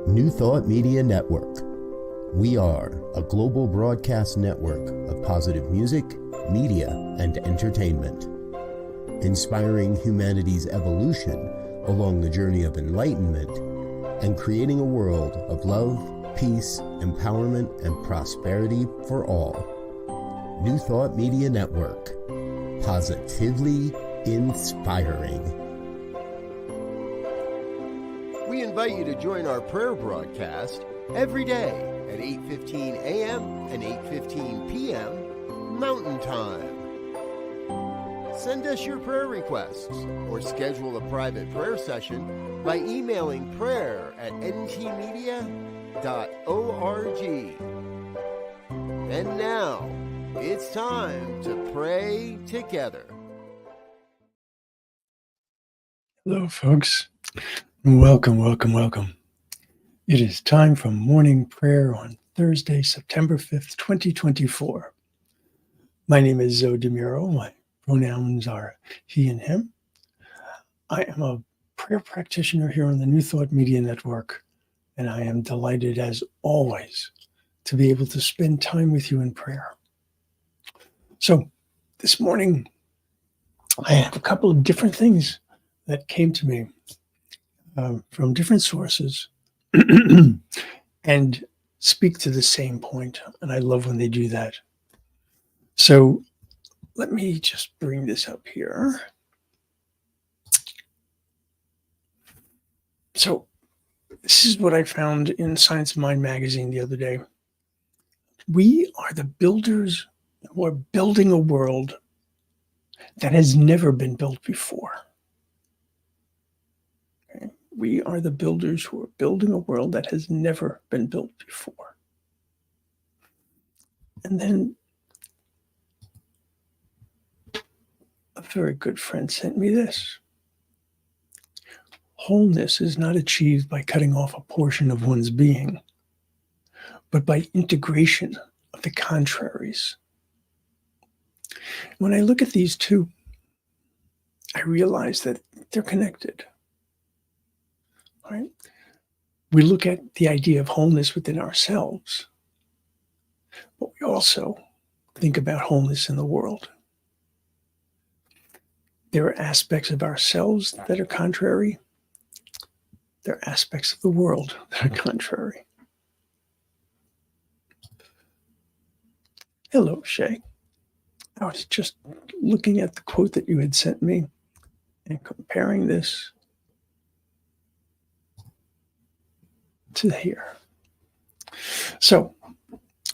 New Thought Media Network. We are a global broadcast network of positive music, media, and entertainment, inspiring humanity's evolution along the journey of enlightenment and creating a world of love, peace, empowerment, and prosperity for all. New Thought Media Network. Positively inspiring. We invite you to join our prayer broadcast every day at 8:15 a.m. and 8:15 p.m. Mountain Time. Send us your prayer requests or schedule a private prayer session by emailing prayer@ntmedia.org. And now, it's time to pray together. Hello, folks. Welcome. It is time for morning prayer on Thursday, September 5th, 2024. My name is Muro. My pronouns are he and him. I am a prayer practitioner here on the New Thought Media Network, and I am delighted, as always, to be able to spend time with you in prayer. So this morning, I have a couple of different things that came to me from different sources and speak to the same point. And I love when they do that. So let me just bring this up here. So this is what I found in Science of Mind magazine the other day. We are the builders who are building a world that has never been built before. Okay? We are the builders who are building a world that has never been built before. And then a very good friend sent me this. Wholeness is not achieved by cutting off a portion of one's being, but by integration of the contraries. When I look at these two, I realize that they're connected. Right? We look at the idea of wholeness within ourselves, but we also think about wholeness in the world. There are aspects of ourselves that are contrary. There are aspects of the world that are contrary. Hello, Shay. I was just looking at the quote that you had sent me and comparing this to here. So,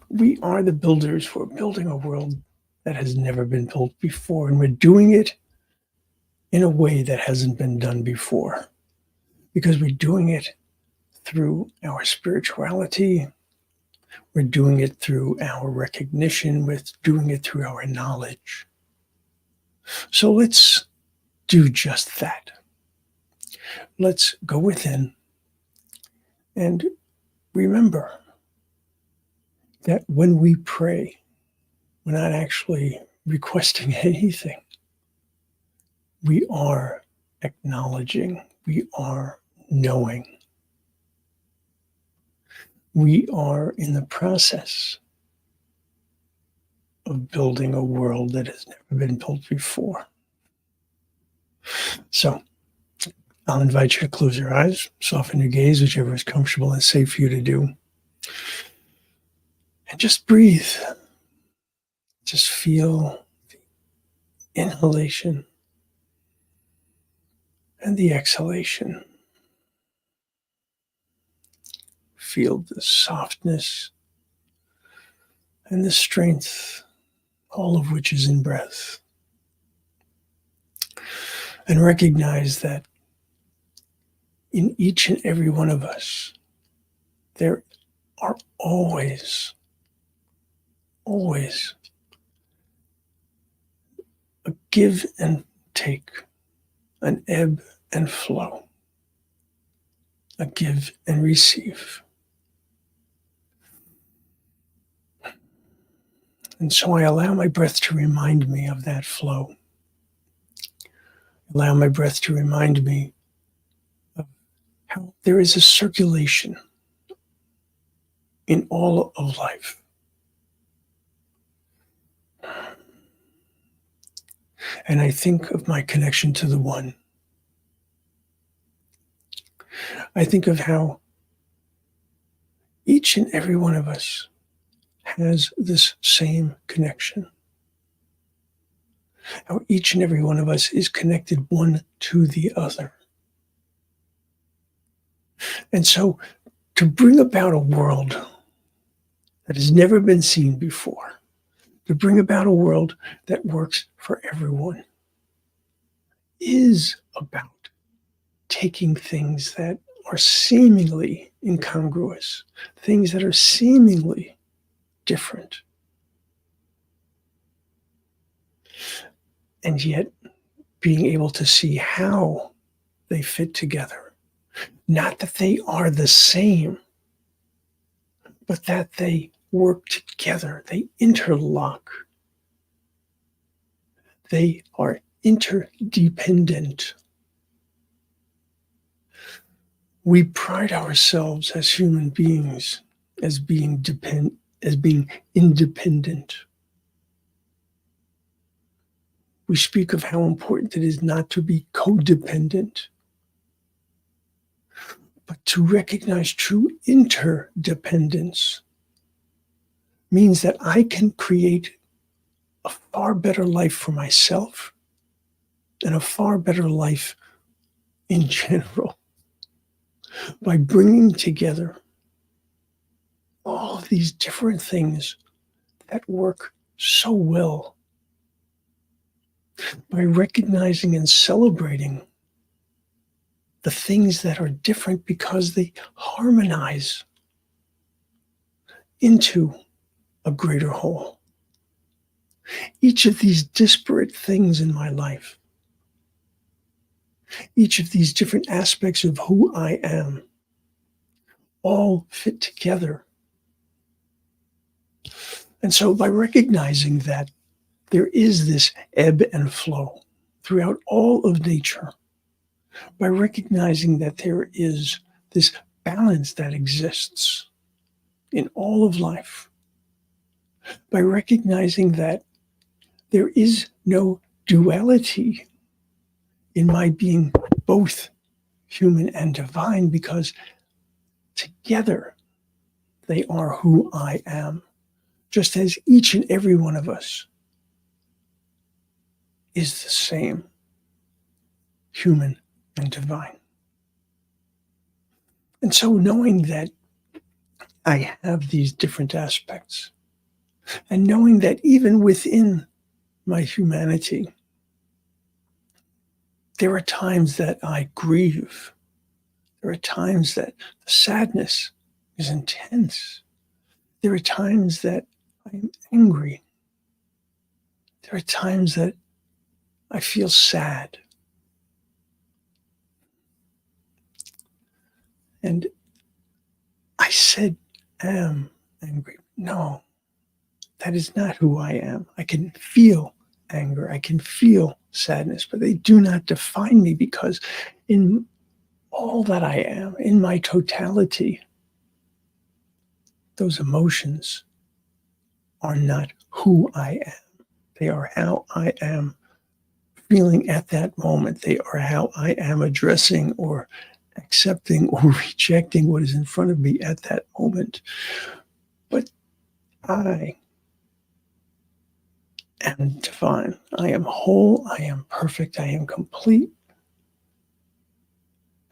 we are the builders who are building a world that has never been built before, and we're doing it in a way that hasn't been done before, because we're doing it through our spirituality, we're doing it through our recognition, we're doing it through our knowledge. So let's do just that. Let's go within and remember that when we pray, we're not actually requesting anything. We are acknowledging, we are knowing. We are in the process of building a world that has never been built before. So, I'll invite you to close your eyes, soften your gaze, whichever is comfortable and safe for you to do. And just breathe. Just feel the inhalation and the exhalation. Feel the softness and the strength, all of which is in breath. And recognize that in each and every one of us, there are always a give and take, an ebb and flow, a give and receive. And so I allow my breath to remind me of that flow. Allow my breath to remind me of how there is a circulation in all of life. And I think of my connection to the One. I think of how each and every one of us has this same connection. How each and every one of us is connected one to the other. And so to bring about a world that has never been seen before, to bring about a world that works for everyone, is about taking things that are seemingly incongruous, things that are seemingly different, and yet being able to see how they fit together. Not that they are the same, but that they work together, they interlock, they are interdependent. We pride ourselves as human beings as being independent. We speak of how important it is not to be codependent, but to recognize true interdependence means that I can create a far better life for myself and a far better life in general by bringing together all of these different things that work so well, by recognizing and celebrating the things that are different because they harmonize into a greater whole. Each of these disparate things in my life, each of these different aspects of who I am, all fit together. And so by recognizing that there is this ebb and flow throughout all of nature, by recognizing that there is this balance that exists in all of life, by recognizing that there is no duality in my being both human and divine, because together they are who I am, just as each and every one of us is the same, human and divine. And so knowing that I have these different aspects, and knowing that even within my humanity, there are times that I grieve. There are times that the sadness is intense. There are times that I am angry. There are times that I feel sad. And I said, am angry. No, that is not who I am. I can feel anger. I can feel sadness, but they do not define me, because in all that I am, in my totality, those emotions are not who I am. They are how I am feeling at that moment. They are how I am addressing or accepting or rejecting what is in front of me at that moment. But I am divine. I am whole. I am perfect. I am complete.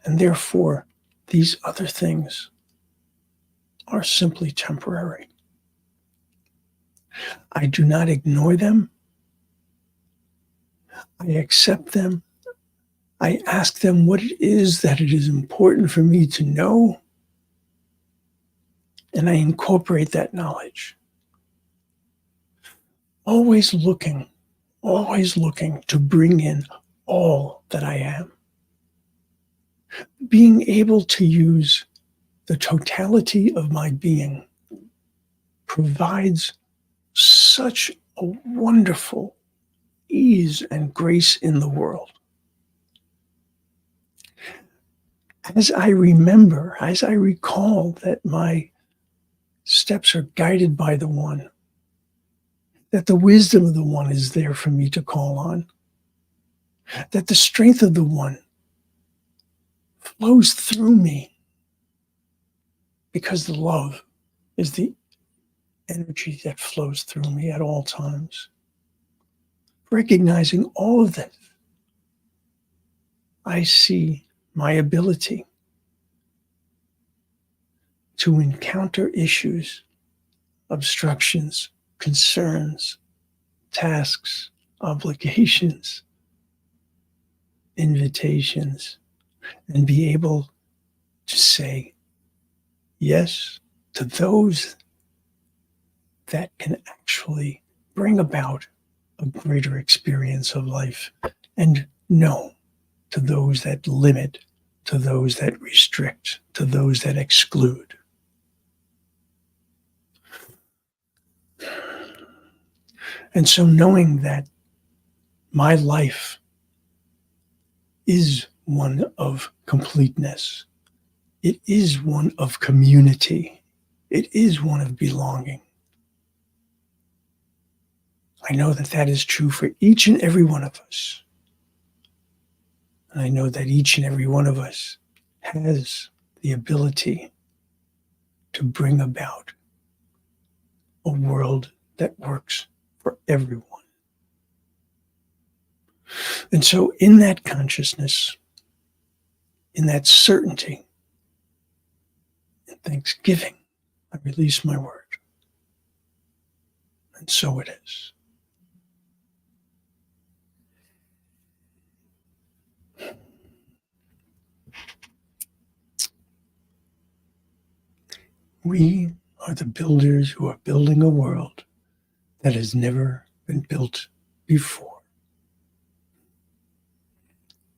And therefore, these other things are simply temporary. I do not ignore them. I accept them. I ask them what it is that it is important for me to know, and I incorporate that knowledge. Always looking to bring in all that I am. Being able to use the totality of my being provides such a wonderful ease and grace in the world. As I remember, as I recall that my steps are guided by the One, that the wisdom of the One is there for me to call on, that the strength of the One flows through me because the love is the energy that flows through me at all times. Recognizing all of this, I see my ability to encounter issues, obstructions, concerns, tasks, obligations, invitations, and be able to say yes to those that can actually bring about a greater experience of life, and no to those that limit, to those that restrict, to those that exclude. And so knowing that my life is one of completeness, it is one of community, it is one of belonging. I know that that is true for each and every one of us. And I know that each and every one of us has the ability to bring about a world that works for everyone. And so in that consciousness, in that certainty, in thanksgiving, I release my word. And so it is. We are the builders who are building a world that has never been built before.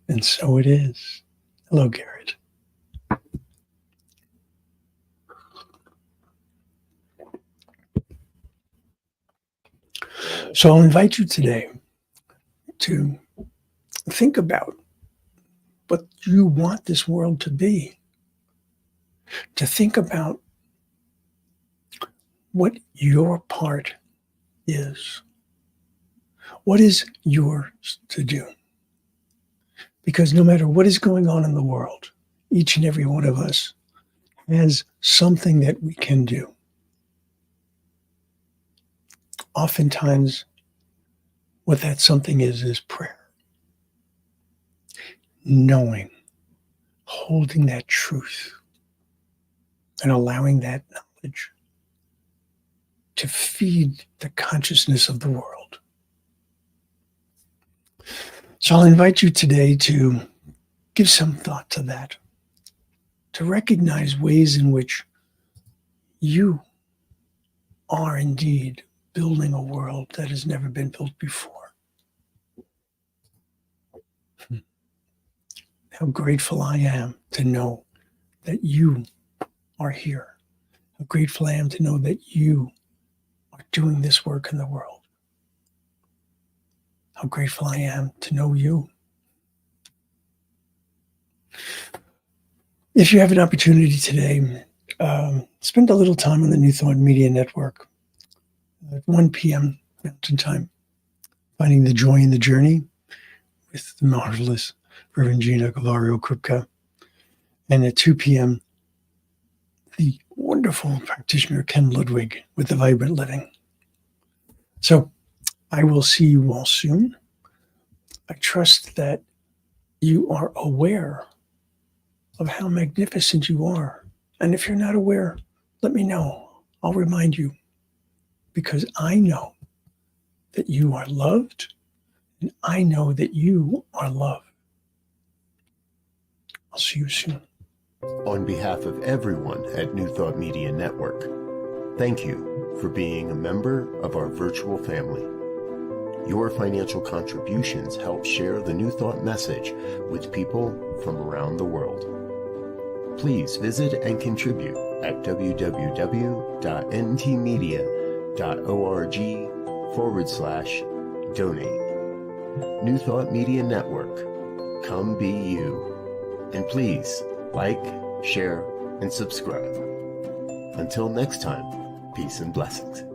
And so it is. Hello, Garrett. So I'll invite you today to think about what you want this world to be, to think about what your part is. What is yours to do? Because no matter what is going on in the world, each and every one of us has something that we can do. Oftentimes, what that something is prayer. Knowing, holding that truth, and allowing that knowledge to feed the consciousness of the world. So I'll invite you today to give some thought to that, to recognize ways in which you are indeed building a world that has never been built before. How grateful I am to know that you are here. How grateful I am to know that you are doing this work in the world. How grateful I am to know you. If you have an opportunity today, spend a little time on the New Thought Media Network at 1 p.m. Mountain Time, finding the joy in the journey with the marvelous Reverend Gina Gavario Krupka. And at 2 p.m., the wonderful practitioner Ken Ludwig with the Vibrant Living. So I will see you all soon. I trust that you are aware of how magnificent you are. And if you're not aware, let me know. I'll remind you, because I know that you are loved, and I know that you are loved. I'll see you soon. On behalf of everyone at New Thought Media Network, thank you for being a member of our virtual family. Your financial contributions help share the New Thought message with people from around the world. Please visit and contribute at www.ntmedia.org/donate. New Thought Media Network, come be you. And please like, share, and subscribe. Until next time, Peace and blessings.